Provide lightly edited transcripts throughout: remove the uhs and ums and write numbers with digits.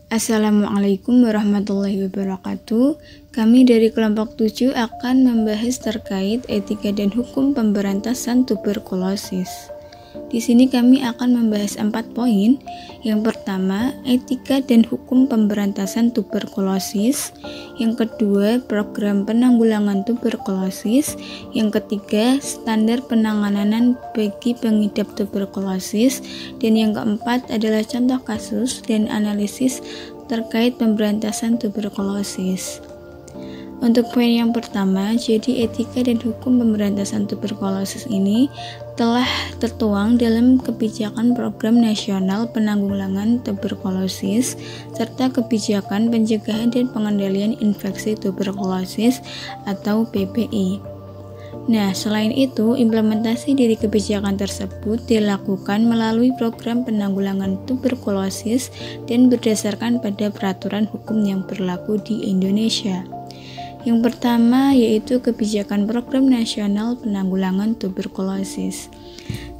Assalamualaikum warahmatullahi wabarakatuh. Kami dari kelompok 7 akan membahas terkait etika dan hukum pemberantasan tuberkulosis. Di sini kami akan membahas 4 poin. Yang pertama, etika dan hukum pemberantasan tuberkulosis. Yang kedua, program penanggulangan tuberkulosis. Yang ketiga, standar penanganan bagi pengidap tuberkulosis. Dan yang keempat adalah contoh kasus dan analisis terkait pemberantasan tuberkulosis. Untuk poin yang pertama, jadi etika dan hukum pemberantasan tuberkulosis ini telah tertuang dalam kebijakan Program Nasional Penanggulangan Tuberkulosis serta kebijakan pencegahan dan pengendalian infeksi tuberkulosis atau PPI. Nah, selain itu, implementasi dari kebijakan tersebut dilakukan melalui program penanggulangan tuberkulosis dan berdasarkan pada peraturan hukum yang berlaku di Indonesia. Yang pertama yaitu kebijakan Program Nasional Penanggulangan Tuberkulosis.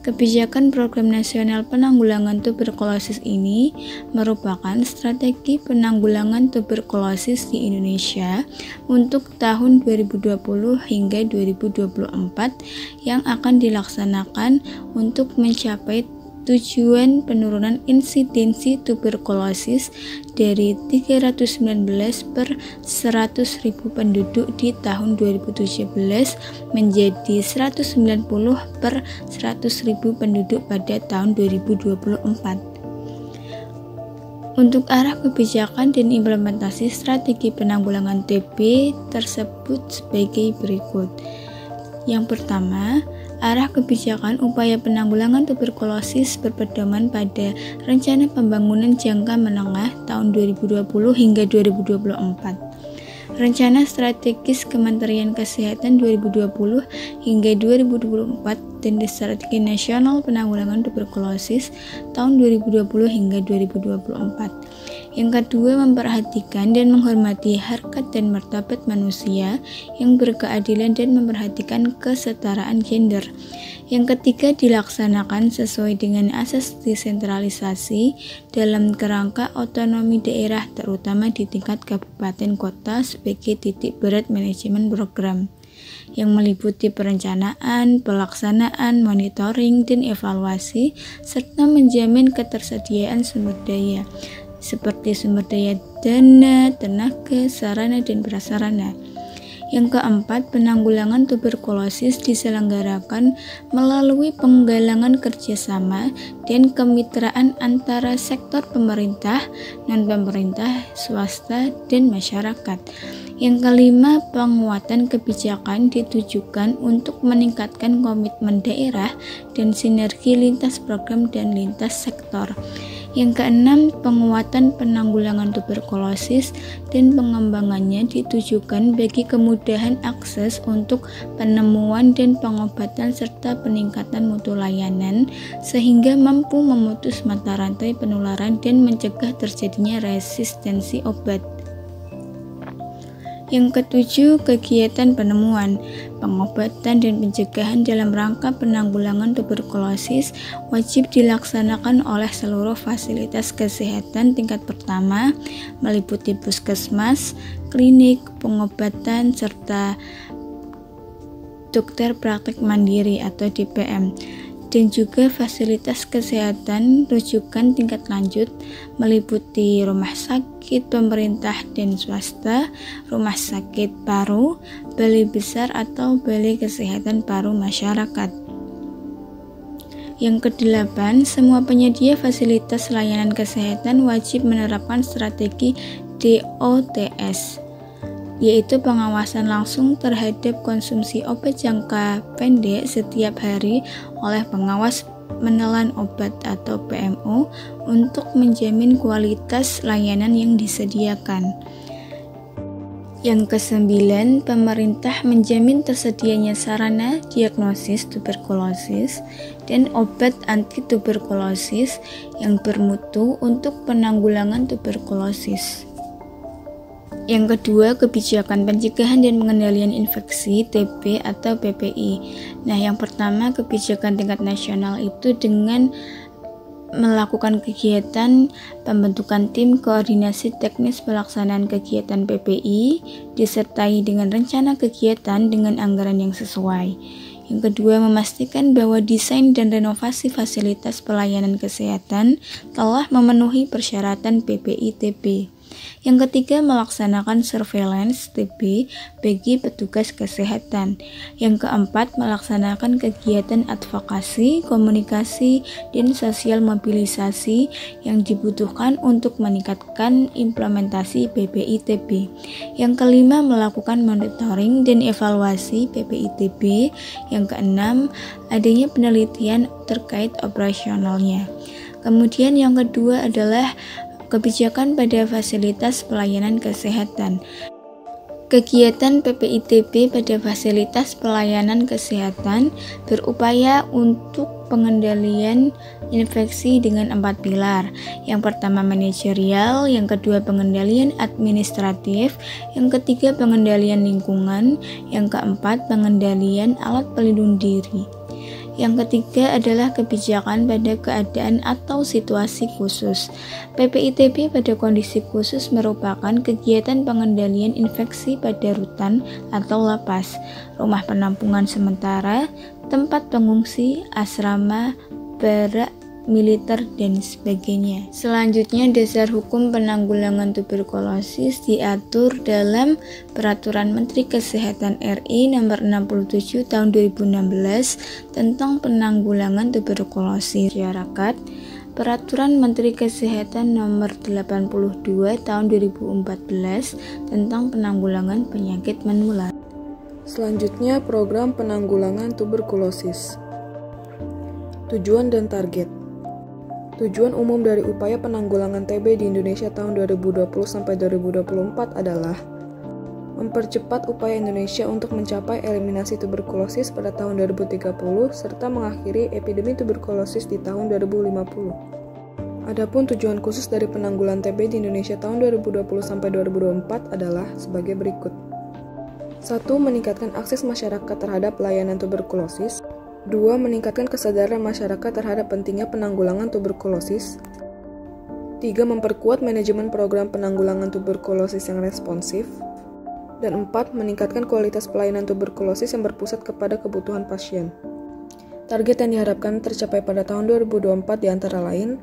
Kebijakan Program Nasional Penanggulangan Tuberkulosis ini merupakan strategi penanggulangan tuberkulosis di Indonesia untuk tahun 2020 hingga 2024 yang akan dilaksanakan untuk mencapai tujuan penurunan insidensi tuberkulosis dari 319 per 100.000 penduduk di tahun 2017 menjadi 190 per 100.000 penduduk pada tahun 2024. Untuk arah kebijakan dan implementasi strategi penanggulangan TB tersebut sebagai berikut. Yang pertama, arah kebijakan upaya penanggulangan tuberkulosis berpedoman pada Rencana Pembangunan Jangka Menengah tahun 2020 hingga 2024. Rencana Strategis Kementerian Kesehatan 2020 hingga 2024 dan Strategi Nasional Penanggulangan Tuberkulosis tahun 2020 hingga 2024. Yang kedua, memperhatikan dan menghormati harkat dan martabat manusia yang berkeadilan dan memperhatikan kesetaraan gender. Yang ketiga, dilaksanakan sesuai dengan asas desentralisasi dalam kerangka otonomi daerah terutama di tingkat kabupaten kota sebagai titik berat manajemen program yang meliputi perencanaan, pelaksanaan, monitoring, dan evaluasi serta menjamin ketersediaan sumber daya seperti sumber daya dana, tenaga, sarana, dan prasarana. Yang keempat, penanggulangan tuberkulosis diselenggarakan melalui penggalangan kerjasama dan kemitraan antara sektor pemerintah, non-pemerintah, swasta, dan masyarakat. Yang kelima, penguatan kebijakan ditujukan untuk meningkatkan komitmen daerah dan sinergi lintas program dan lintas sektor. Yang keenam, penguatan penanggulangan tuberkulosis dan pengembangannya ditujukan bagi kemudahan akses untuk penemuan dan pengobatan serta peningkatan mutu layanan sehingga mampu memutus mata rantai penularan dan mencegah terjadinya resistensi obat. Yang ketujuh, kegiatan penemuan, pengobatan, dan pencegahan dalam rangka penanggulangan tuberkulosis wajib dilaksanakan oleh seluruh fasilitas kesehatan tingkat pertama, meliputi puskesmas, klinik, pengobatan, serta dokter praktek mandiri atau DPM, dan juga fasilitas kesehatan rujukan tingkat lanjut meliputi rumah sakit pemerintah dan swasta, rumah sakit paru, balai besar atau balai kesehatan paru masyarakat. Yang kedelapan, semua penyedia fasilitas layanan kesehatan wajib menerapkan strategi DOTS, yaitu pengawasan langsung terhadap konsumsi obat jangka pendek setiap hari oleh pengawas menelan obat atau PMO untuk menjamin kualitas layanan yang disediakan. Yang kesembilan, pemerintah menjamin tersedianya sarana diagnosis tuberkulosis dan obat anti tuberkulosis yang bermutu untuk penanggulangan tuberkulosis. Yang kedua, kebijakan pencegahan dan pengendalian infeksi TB atau PPI. Nah, yang pertama, kebijakan tingkat nasional itu dengan melakukan kegiatan pembentukan tim koordinasi teknis pelaksanaan kegiatan PPI, disertai dengan rencana kegiatan dengan anggaran yang sesuai. Yang kedua, memastikan bahwa desain dan renovasi fasilitas pelayanan kesehatan telah memenuhi persyaratan PPI-TB. Yang ketiga, melaksanakan surveillance TB bagi petugas kesehatan. Yang keempat, melaksanakan kegiatan advokasi, komunikasi, dan sosial mobilisasi yang dibutuhkan untuk meningkatkan implementasi PPI-TB. Yang kelima, melakukan monitoring dan evaluasi PPI-TB. Yang keenam, adanya penelitian terkait operasionalnya. Kemudian yang kedua adalah kebijakan pada fasilitas pelayanan kesehatan. Kegiatan PPI-TB pada fasilitas pelayanan kesehatan berupaya untuk pengendalian infeksi dengan 4 pilar. Yang pertama manajerial, yang kedua pengendalian administratif, yang ketiga pengendalian lingkungan, yang keempat pengendalian alat pelindung diri. Yang ketiga adalah kebijakan pada keadaan atau situasi khusus. PPI-TB pada kondisi khusus merupakan kegiatan pengendalian infeksi pada rutan atau lapas, rumah penampungan sementara, tempat pengungsi, asrama, barak, militer, dan sebagainya. Selanjutnya, dasar hukum penanggulangan tuberkulosis diatur dalam Peraturan Menteri Kesehatan RI Nomor 67 Tahun 2016 tentang penanggulangan tuberkulosis masyarakat, Peraturan Menteri Kesehatan Nomor 82 Tahun 2014 tentang penanggulangan penyakit menular. Selanjutnya, program penanggulangan tuberkulosis. Tujuan dan target. Tujuan umum dari upaya penanggulangan TB di Indonesia tahun 2020 sampai 2024 adalah mempercepat upaya Indonesia untuk mencapai eliminasi tuberkulosis pada tahun 2030 serta mengakhiri epidemi tuberkulosis di tahun 2050. Adapun tujuan khusus dari penanggulangan TB di Indonesia tahun 2020 sampai 2024 adalah sebagai berikut. 1. Meningkatkan akses masyarakat terhadap layanan tuberkulosis. 2. Meningkatkan kesadaran masyarakat terhadap pentingnya penanggulangan tuberkulosis. 3. Memperkuat manajemen program penanggulangan tuberkulosis yang responsif. Dan 4. Meningkatkan kualitas pelayanan tuberkulosis yang berpusat kepada kebutuhan pasien. Target yang diharapkan tercapai pada tahun 2024 diantara lain,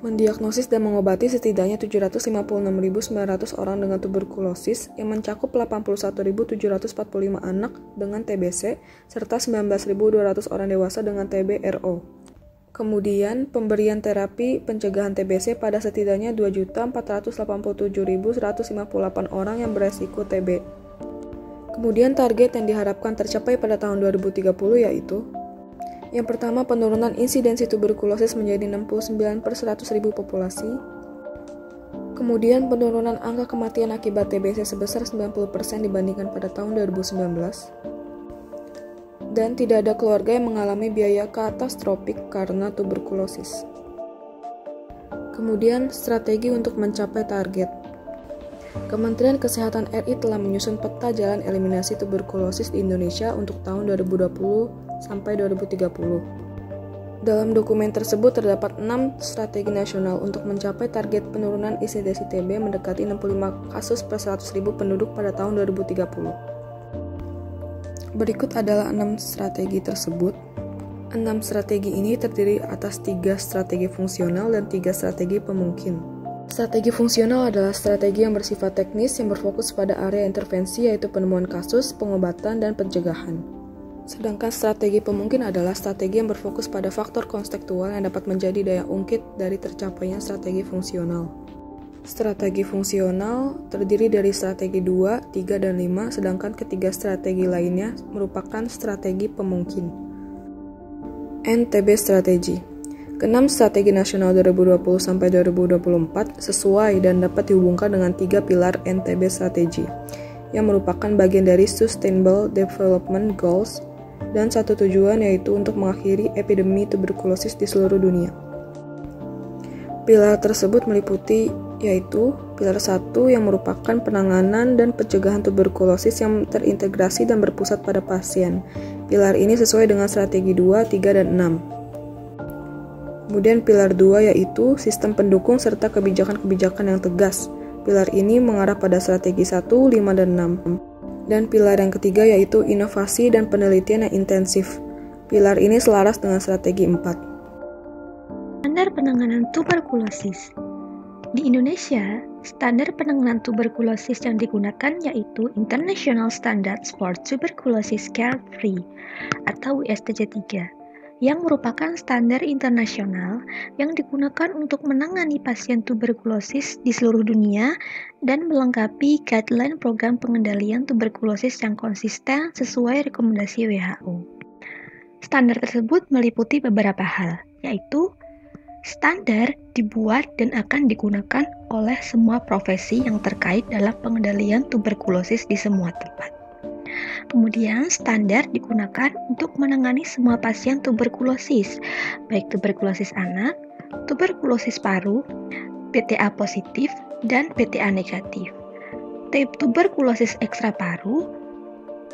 mendiagnosis dan mengobati setidaknya 756.900 orang dengan tuberkulosis yang mencakup 81.745 anak dengan TBC serta 19.200 orang dewasa dengan TB-RO. Kemudian, pemberian terapi pencegahan TBC pada setidaknya 2.487.158 orang yang beresiko TB. Kemudian target yang diharapkan tercapai pada tahun 2030 yaitu yang pertama, penurunan insidensi tuberkulosis menjadi 69 per 100.000 populasi. Kemudian, penurunan angka kematian akibat TBC sebesar 90% dibandingkan pada tahun 2019. Dan tidak ada keluarga yang mengalami biaya katastrofik karena tuberkulosis. Kemudian, strategi untuk mencapai target. Kementerian Kesehatan RI telah menyusun peta jalan eliminasi tuberkulosis di Indonesia untuk tahun 2020 sampai 2030. Dalam dokumen tersebut terdapat 6 strategi nasional untuk mencapai target penurunan insidensi TB mendekati 65 kasus per 100.000 penduduk pada tahun 2030. Berikut adalah 6 strategi tersebut. 6 strategi ini terdiri atas 3 strategi fungsional dan 3 strategi pemungkin. Strategi fungsional adalah strategi yang bersifat teknis yang berfokus pada area intervensi yaitu penemuan kasus, pengobatan, dan pencegahan. Sedangkan strategi pemungkin adalah strategi yang berfokus pada faktor konstekstual yang dapat menjadi daya ungkit dari tercapainya strategi fungsional. Strategi fungsional terdiri dari strategi 2, 3, dan 5, sedangkan ketiga strategi lainnya merupakan strategi pemungkin. NTB Strategi. Keenam strategi nasional 2020 sampai 2024 sesuai dan dapat dihubungkan dengan 3 pilar NTB Strategi yang merupakan bagian dari Sustainable Development Goals dan satu tujuan yaitu untuk mengakhiri epidemi tuberkulosis di seluruh dunia. Pilar tersebut meliputi yaitu pilar 1 yang merupakan penanganan dan pencegahan tuberkulosis yang terintegrasi dan berpusat pada pasien. Pilar ini sesuai dengan strategi 2, 3, dan 6. Kemudian pilar 2 yaitu sistem pendukung serta kebijakan-kebijakan yang tegas. Pilar ini mengarah pada strategi 1, 5, dan 6. Dan pilar yang ketiga yaitu inovasi dan penelitian yang intensif. Pilar ini selaras dengan strategi 4. Standar penanganan tuberkulosis. Di Indonesia, standar penanganan tuberkulosis yang digunakan yaitu International Standards for Tuberculosis Care Free atau ISTJ-3, yang merupakan standar internasional yang digunakan untuk menangani pasien tuberkulosis di seluruh dunia dan melengkapi guideline program pengendalian tuberkulosis yang konsisten sesuai rekomendasi WHO. Standar tersebut meliputi beberapa hal, yaitu standar dibuat dan akan digunakan oleh semua profesi yang terkait dalam pengendalian tuberkulosis di semua tempat. Kemudian, standar digunakan untuk menangani semua pasien tuberkulosis, baik tuberkulosis anak, tuberkulosis paru, PTA positif, dan PTA negatif, tuberkulosis ekstra paru,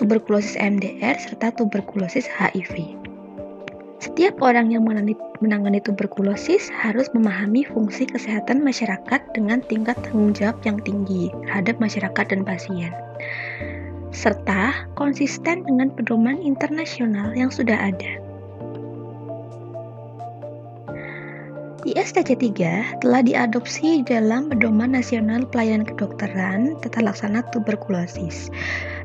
tuberkulosis MDR, serta tuberkulosis HIV. Setiap orang yang menangani tuberkulosis harus memahami fungsi kesehatan masyarakat dengan tingkat tanggung jawab yang tinggi terhadap masyarakat dan pasien, serta konsisten dengan pedoman internasional yang sudah ada. ISTJ-3 telah diadopsi dalam Pedoman Nasional Pelayanan Kedokteran Tata Laksana Tuberkulosis,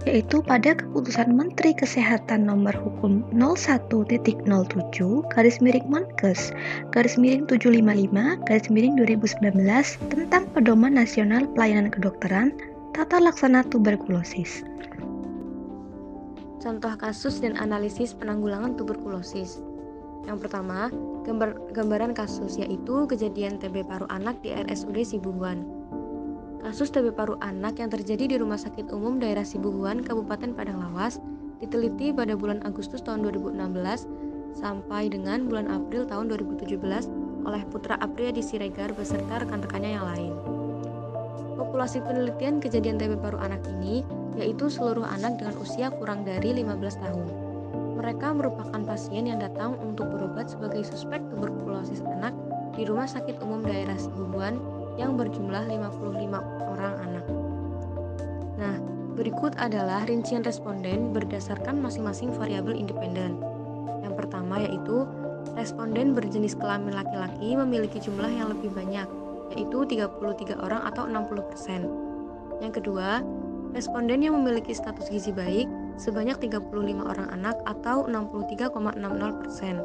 yaitu pada Keputusan Menteri Kesehatan Nomor Hukum 01.017/Menkes/755/2019 tentang Pedoman Nasional Pelayanan Kedokteran Tata Laksana Tuberkulosis. Contoh kasus dan analisis penanggulangan tuberkulosis. Yang pertama, gambaran kasus yaitu kejadian TB paru anak di RSUD Sibuhuan. Kasus TB paru anak yang terjadi di Rumah Sakit Umum Daerah Sibuhuan, Kabupaten Padang Lawas, diteliti pada bulan Agustus tahun 2016 sampai dengan bulan April tahun 2017 oleh Putra Apriyadi Siregar beserta rekan-rekannya yang lain. Populasi penelitian kejadian TB paru anak ini yaitu seluruh anak dengan usia kurang dari 15 tahun. Mereka merupakan pasien yang datang untuk berobat sebagai suspek tuberkulosis anak di Rumah Sakit Umum Daerah Sibuhuan yang berjumlah 55 orang anak. Nah, berikut adalah rincian responden berdasarkan masing-masing variabel independen. Yang pertama yaitu responden berjenis kelamin laki-laki memiliki jumlah yang lebih banyak, yaitu 33 orang atau 60%. Yang kedua, responden yang memiliki status gizi baik sebanyak 35 orang anak atau 63,60%.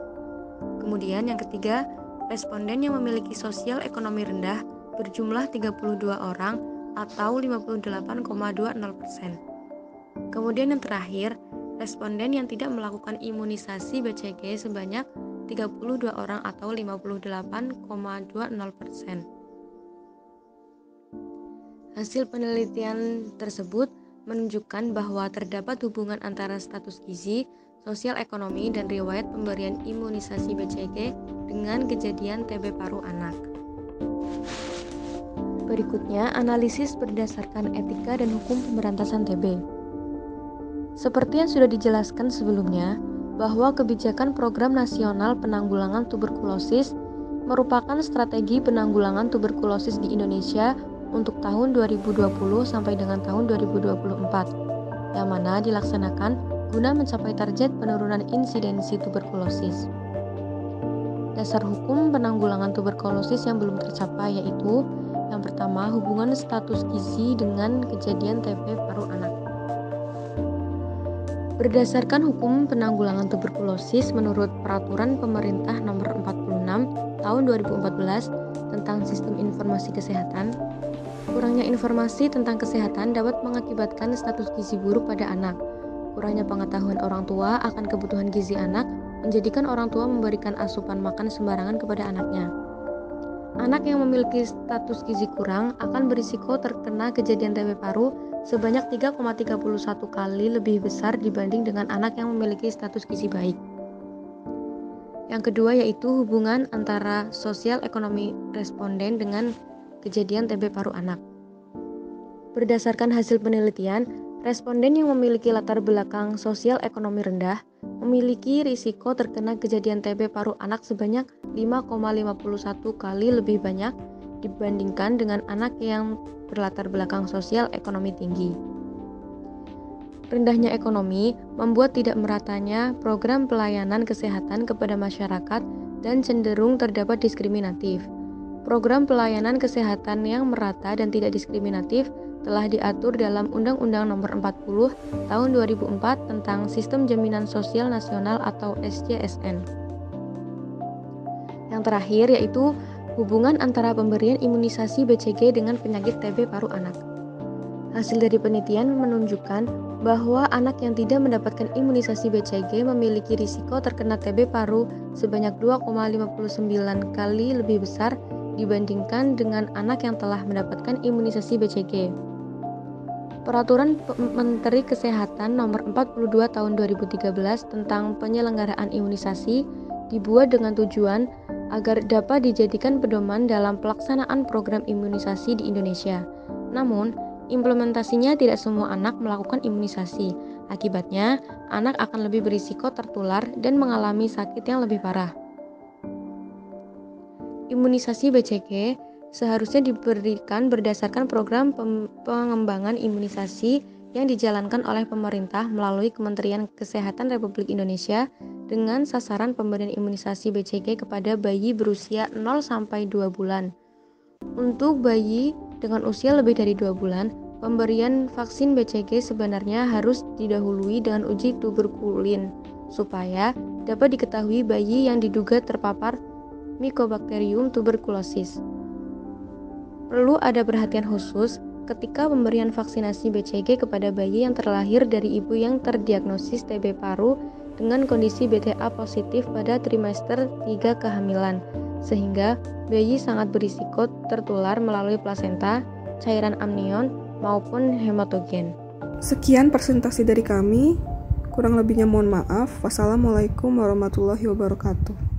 Kemudian yang ketiga, responden yang memiliki sosial ekonomi rendah berjumlah 32 orang atau 58,20%. Kemudian yang terakhir, responden yang tidak melakukan imunisasi BCG sebanyak 32 orang atau 58,20%. Hasil penelitian tersebut menunjukkan bahwa terdapat hubungan antara status gizi, sosial ekonomi, dan riwayat pemberian imunisasi BCG dengan kejadian TB paru anak. Berikutnya, analisis berdasarkan etika dan hukum pemberantasan TB. Seperti yang sudah dijelaskan sebelumnya, bahwa kebijakan Program Nasional Penanggulangan Tuberkulosis merupakan strategi penanggulangan tuberkulosis di Indonesia untuk tahun 2020 sampai dengan tahun 2024, yang mana dilaksanakan guna mencapai target penurunan insidensi tuberkulosis. Dasar hukum penanggulangan tuberkulosis yang belum tercapai yaitu yang pertama, hubungan status gizi dengan kejadian TB paru anak. Berdasarkan hukum penanggulangan tuberkulosis menurut Peraturan Pemerintah Nomor 46 Tahun 2014 tentang Sistem Informasi Kesehatan, kurangnya informasi tentang kesehatan dapat mengakibatkan status gizi buruk pada anak. Kurangnya pengetahuan orang tua akan kebutuhan gizi anak menjadikan orang tua memberikan asupan makan sembarangan kepada anaknya. Anak yang memiliki status gizi kurang akan berisiko terkena kejadian TB paru sebanyak 3,31 kali lebih besar dibanding dengan anak yang memiliki status gizi baik. Yang kedua yaitu hubungan antara sosial ekonomi responden dengan kejadian TB paru anak. Berdasarkan hasil penelitian, responden yang memiliki latar belakang sosial ekonomi rendah memiliki risiko terkena kejadian TB paru anak sebanyak 5,51 kali lebih banyak dibandingkan dengan anak yang berlatar belakang sosial ekonomi tinggi. Rendahnya ekonomi membuat tidak meratanya program pelayanan kesehatan kepada masyarakat dan cenderung terdapat diskriminatif. Program pelayanan kesehatan yang merata dan tidak diskriminatif telah diatur dalam Undang-Undang Nomor 40 Tahun 2004 tentang Sistem Jaminan Sosial Nasional atau SJSN. Yang terakhir yaitu hubungan antara pemberian imunisasi BCG dengan penyakit TB paru anak. Hasil dari penelitian menunjukkan bahwa anak yang tidak mendapatkan imunisasi BCG memiliki risiko terkena TB paru sebanyak 2,59 kali lebih besar dibandingkan dengan anak yang telah mendapatkan imunisasi BCG. Peraturan Menteri Kesehatan Nomor 42 Tahun 2013 tentang penyelenggaraan imunisasi dibuat dengan tujuan agar dapat dijadikan pedoman dalam pelaksanaan program imunisasi di Indonesia. Namun, implementasinya tidak semua anak melakukan imunisasi. Akibatnya, anak akan lebih berisiko tertular dan mengalami sakit yang lebih parah. Imunisasi BCG seharusnya diberikan berdasarkan program pengembangan imunisasi yang dijalankan oleh pemerintah melalui Kementerian Kesehatan Republik Indonesia dengan sasaran pemberian imunisasi BCG kepada bayi berusia 0-2 bulan. Untuk bayi dengan usia lebih dari 2 bulan, pemberian vaksin BCG sebenarnya harus didahului dengan uji tuberkulin supaya dapat diketahui bayi yang diduga terpapar Mycobacterium tuberculosis. Perlu ada perhatian khusus ketika pemberian vaksinasi BCG kepada bayi yang terlahir dari ibu yang terdiagnosis TB paru dengan kondisi BTA positif pada trimester 3 kehamilan, sehingga bayi sangat berisiko tertular melalui plasenta, cairan amnion, maupun hematogen. Sekian presentasi dari kami, kurang lebihnya mohon maaf. Wassalamualaikum warahmatullahi wabarakatuh.